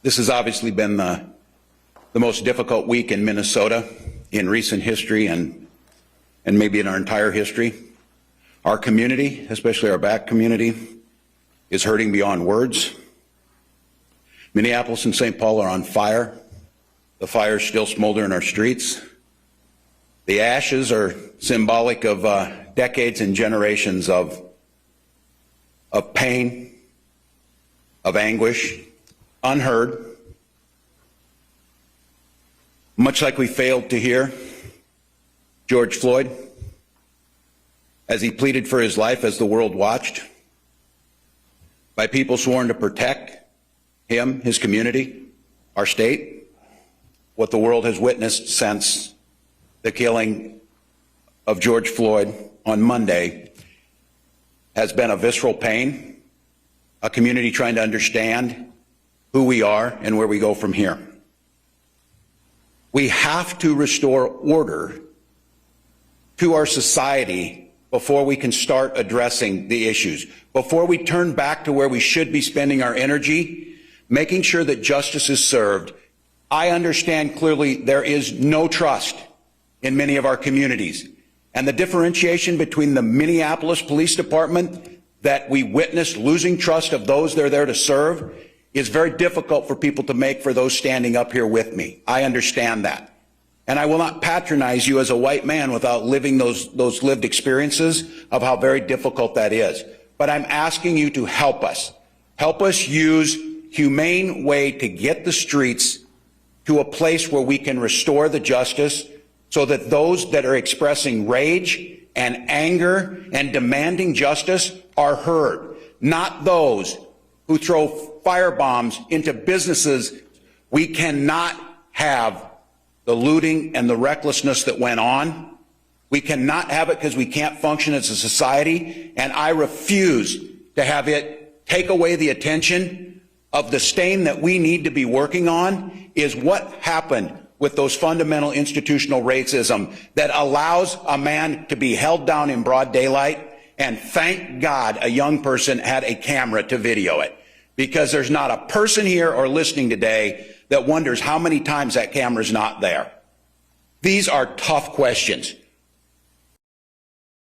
This has obviously been the most difficult week in Minnesota in recent history and maybe in our entire history. Our community, especially our Black community, is hurting beyond words. Minneapolis and St. Paul are on fire. The fires still smolder in our streets. The ashes are symbolic of decades and generations of pain, of anguish, unheard. Much like we failed to hear George Floyd as he pleaded for his life as the world watched, by people sworn to protect him, his community, our state. What the world has witnessed since the killing of George Floyd on Monday has been a visceral pain, a community trying to understand who we are and where we go from here. We have to restore order to our society before we can start addressing the issues, before we turn back to where we should be spending our energy, making sure that justice is served. I understand clearly there is no trust in many of our communities. And the differentiation between the Minneapolis Police Department that we witnessed losing trust of those they're there to serve is very difficult for people to make for those standing up here with me. I understand that. And I will not patronize you as a white man without living those lived experiences of how very difficult that is. But I'm asking you to help us. Help us use humane way to get the streets to a place where we can restore the justice so that those that are expressing rage and anger and demanding justice are heard, not those who throw firebombs into businesses. We cannot have the looting and the recklessness that went on. We cannot have it because we can't function as a society, and I refuse to have it take away the attention of the stain that we need to be working on is what happened with those fundamental institutional racism that allows a man to be held down in broad daylight, and thank God a young person had a camera to video it, because there's not a person here or listening today that wonders how many times that camera's not there. These are tough questions.